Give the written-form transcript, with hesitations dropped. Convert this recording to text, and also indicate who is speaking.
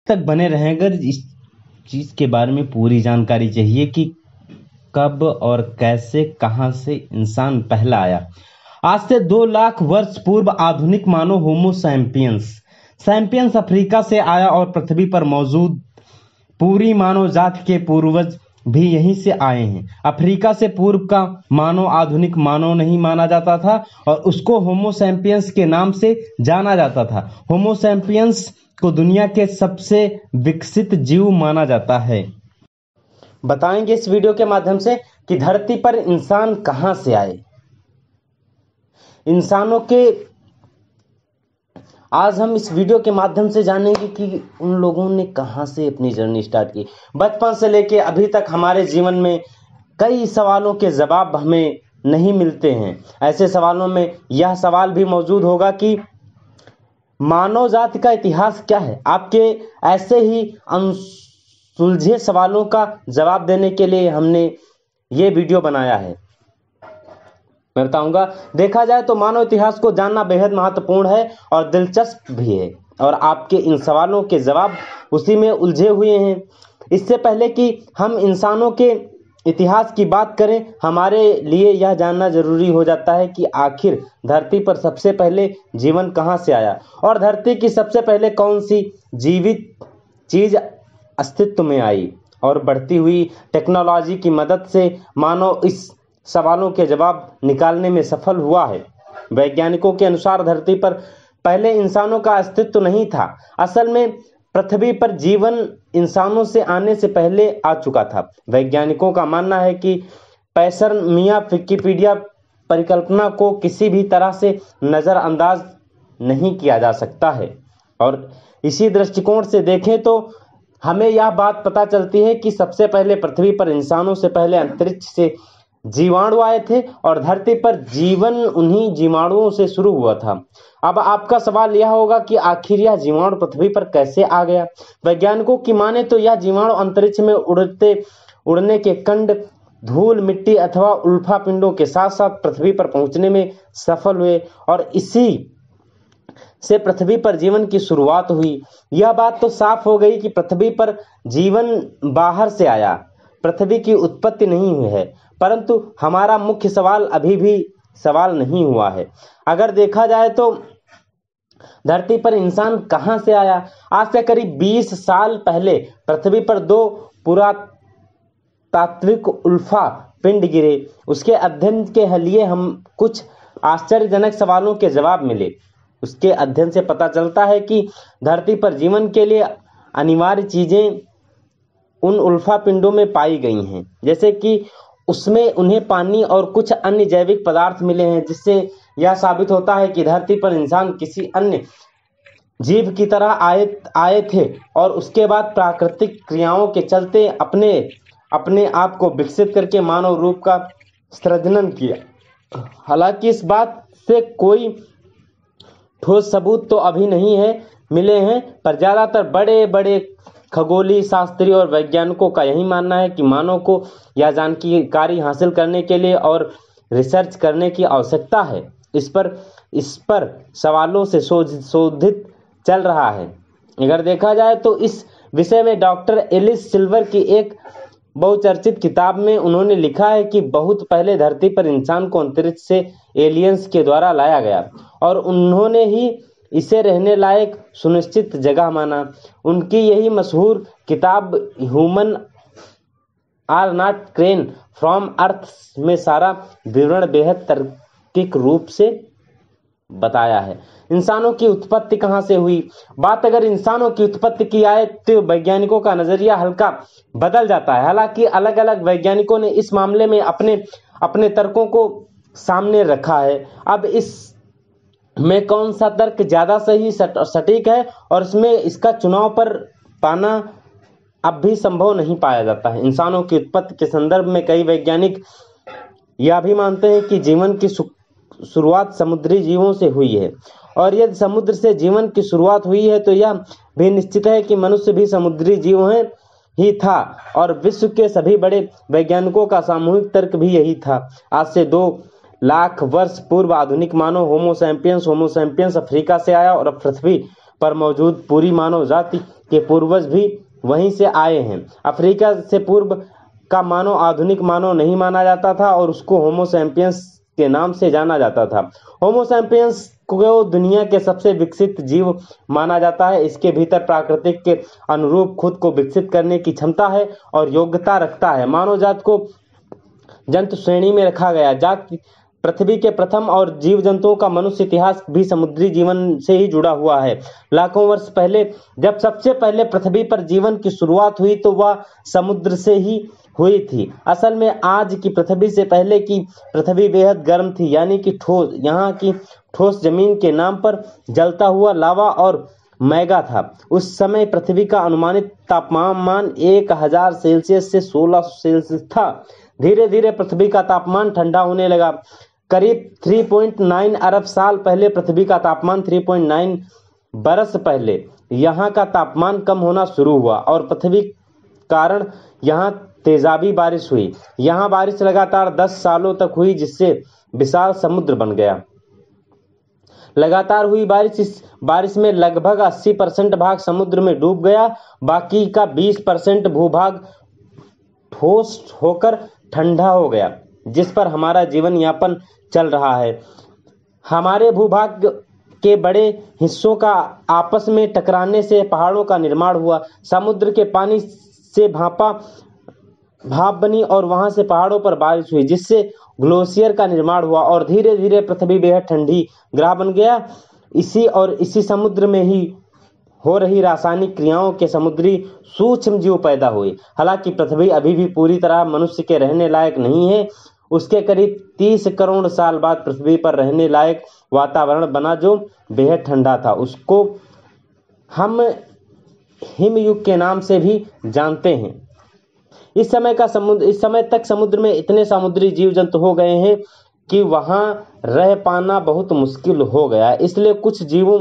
Speaker 1: तक बने रहें अगर इस चीज के बारे में पूरी जानकारी चाहिए कि कब और कैसे कहां से इंसान पहला आया। आज से 2 लाख वर्ष पूर्व आधुनिक मानव होमो सैपियंस सैपियंस अफ्रीका से आया और पृथ्वी पर मौजूद पूरी मानव जाति के पूर्वज भी यहीं से आए हैं। अफ्रीका से पूर्व का मानव आधुनिक मानव नहीं माना जाता था और उसको होमो सैपियंस के नाम से जाना जाता था। होमो सैपियंस को दुनिया के सबसे विकसित जीव माना जाता है। बताएंगे इस वीडियो के माध्यम से कि धरती पर इंसान कहां से आए। इंसानों के आज हम इस वीडियो के माध्यम से जानेंगे कि उन लोगों ने कहां से अपनी जर्नी स्टार्ट की। बचपन से लेके अभी तक हमारे जीवन में कई सवालों के जवाब हमें नहीं मिलते हैं। ऐसे सवालों में यह सवाल भी मौजूद होगा कि मानव जाति का इतिहास क्या है। आपके ऐसे ही अनसुलझे सवालों का जवाब देने के लिए हमने ये वीडियो बनाया है। मैं बताऊंगा, देखा जाए तो मानव इतिहास को जानना बेहद महत्वपूर्ण है और दिलचस्प भी है और आपके इन सवालों के जवाब उसी में उलझे हुए हैं। इससे पहले कि हम इंसानों के इतिहास की बात करें, हमारे लिए यह जानना जरूरी हो जाता है कि आखिर धरती पर सबसे पहले जीवन कहां से आया और धरती की सबसे पहले कौन सी जीवित चीज अस्तित्व में आई। और बढ़ती हुई टेक्नोलॉजी की मदद से मानव इस सवालों के जवाब निकालने में सफल हुआ है। वैज्ञानिकों के अनुसार धरती पर पहले इंसानों का अस्तित्व नहीं था। असल में पृथ्वी पर जीवन इंसानों से आने से पहले आ चुका था। वैज्ञानिकों का मानना है कि पैसर मियां विकिपीडिया परिकल्पना को किसी भी तरह से नजरअंदाज नहीं किया जा सकता है और इसी दृष्टिकोण से देखें तो हमें यह बात पता चलती है कि सबसे पहले पृथ्वी पर इंसानों से पहले अंतरिक्ष से जीवाणु आए थे और धरती पर जीवन उन्हीं जीवाणुओं से शुरू हुआ था। अब आपका सवाल यह होगा कि आखिर यह जीवाणु पृथ्वी पर कैसे आ गया। वैज्ञानिकों की माने तो यह जीवाणु अंतरिक्ष में उड़ने के कंड, धूल, मिट्टी अथवा उल्फा पिंडों के साथ साथ पृथ्वी पर पहुंचने में सफल हुए और इसी से पृथ्वी पर जीवन की शुरुआत हुई। यह बात तो साफ हो गई कि पृथ्वी पर जीवन बाहर से आया, पृथ्वी की उत्पत्ति नहीं हुई है। परंतु हमारा मुख्य सवाल अभी भी सवाल नहीं हुआ है। अगर देखा जाए तो धरती पर इंसान कहां से आया। आज से करीब 20 साल पहले पृथ्वी पर 2 पुरातात्विक उल्फा पिंड गिरे। उसके अध्ययन के लिए हम कुछ आश्चर्यजनक सवालों के जवाब मिले। उसके अध्ययन से पता चलता है कि धरती पर जीवन के लिए अनिवार्य चीजें उन उल्फा पिंडों में पाई गई हैं, जैसे कि उसमें उन्हें पानी और कुछ अन्य जैविक पदार्थ मिले हैं, जिससे यह साबित होता है कि धरती पर इंसान किसी अन्य जीव की तरह आए थे और उसके बाद प्राकृतिक क्रियाओं के चलते अपने आप को विकसित करके मानव रूप का सृजन किया। हालांकि इस बात से कोई ठोस सबूत तो अभी नहीं मिले हैं, पर ज्यादातर बड़े बड़े खगोलीय शास्त्री और वैज्ञानिकों का यही मानना है कि मानव को यह जानकारी हासिल करने के लिए और रिसर्च करने की आवश्यकता है। इस पर सवालों से शोधित चल रहा है। अगर देखा जाए तो इस विषय में डॉक्टर एलिस सिल्वर की एक बहुचर्चित किताब में उन्होंने लिखा है कि बहुत पहले धरती पर इंसान को अंतरिक्ष से एलियंस के द्वारा लाया गया और उन्होंने ही इसे रहने लायक सुनिश्चित जगह माना। उनकी यही मशहूर किताब human are not crane from earth में सारा विवरण बेहद तार्किक रूप से बताया है। इंसानों की उत्पत्ति कहां से हुई। बात अगर इंसानों की उत्पत्ति की आए तो वैज्ञानिकों का नजरिया हल्का बदल जाता है। हालांकि अलग अलग वैज्ञानिकों ने इस मामले में अपने तर्कों को सामने रखा है। अब इस में कौन सा तर्क ज्यादा सही सटीक है और इसमें इसका चुनाव पर पाना अब भी संभव नहीं पाया जाता है। इंसानों की उत्पत्ति के संदर्भ में कई वैज्ञानिक यह भी मानते हैं कि जीवन की शुरुआत समुद्री जीवों से हुई है और यदि समुद्र से जीवन की शुरुआत हुई है तो यह भी निश्चित है कि मनुष्य भी समुद्री जीव ही था और विश्व के सभी बड़े वैज्ञानिकों का सामूहिक तर्क भी यही था। आज से 2 लाख वर्ष पूर्व आधुनिक मानव होमो सैपियंस अफ्रीका से आया और पृथ्वी पर मौजूद पूरी मानव जाति के पूर्वज भी वहीं से आए हैं। अफ्रीका से पूर्व का मानव आधुनिक मानव नहीं माना जाता था और उसको होमो सैपियंस के नाम से जाना जाता था। होमो सैपियंस को दुनिया के सबसे विकसित जीव माना जाता है। इसके भीतर प्रकृति के अनुरूप खुद को विकसित करने की क्षमता है और योग्यता रखता है। मानव जात को जंतु श्रेणी में रखा गया। जात पृथ्वी के प्रथम और जीव जंतुओं का मनुष्य इतिहास भी समुद्री जीवन से ही जुड़ा हुआ है। लाखों वर्ष पहले जब सबसे पहले पृथ्वी पर जीवन की शुरुआत हुई तो वह समुद्र से ही हुई थी। असल में आज की पृथ्वी से पहले की पृथ्वी बेहद गर्म थी, यानी कि ठोस। यहाँ की ठोस जमीन के नाम पर जलता हुआ लावा और मैगा था। उस समय पृथ्वी का अनुमानित तापमान 1000 सेल्सियस से 1600 सेल्सियस था। धीरे धीरे पृथ्वी का तापमान ठंडा होने लगा। करीब 3.9 अरब साल पहले पृथ्वी का तापमान 3.9 बरस पहले यहाँ का तापमान कम होना शुरू हुआ और पृथ्वी कारण यहाँ तेजाबी बारिश हुई। यहाँ बारिश लगातार 10 सालों तक हुई, जिससे विशाल समुद्र बन गया। लगातार हुई इस बारिश में लगभग 80% भाग समुद्र में डूब गया। बाकी का 20% भूभाग ठोस होकर ठंडा हो गया, जिस पर हमारा जीवन यापन चल रहा है। हमारे भूभाग के बड़े हिस्सों का आपस में टकराने से पहाड़ों का निर्माण हुआ। समुद्र के पानी से भाप बनी और वहां से पहाड़ों पर बारिश हुई, जिससे ग्लेशियर का निर्माण हुआ और धीरे धीरे पृथ्वी बेहद ठंडी ग्रह बन गया। इसी समुद्र में ही हो रही रासायनिक क्रियाओं के समुद्री सूक्ष्म जीव पैदा हुए। हालांकि पृथ्वी अभी भी पूरी तरह मनुष्य के रहने लायक नहीं है। उसके करीब 30 करोड़ साल बाद पृथ्वी पर रहने लायक वातावरण बना, जो बेहद ठंडा था। उसको हम हिमयुग के नाम से भी जानते हैं। इस समय तक समुद्र में इतने समुद्री जीव जंतु हो गए हैं कि वहां रह पाना बहुत मुश्किल हो गया। इसलिए कुछ जीवों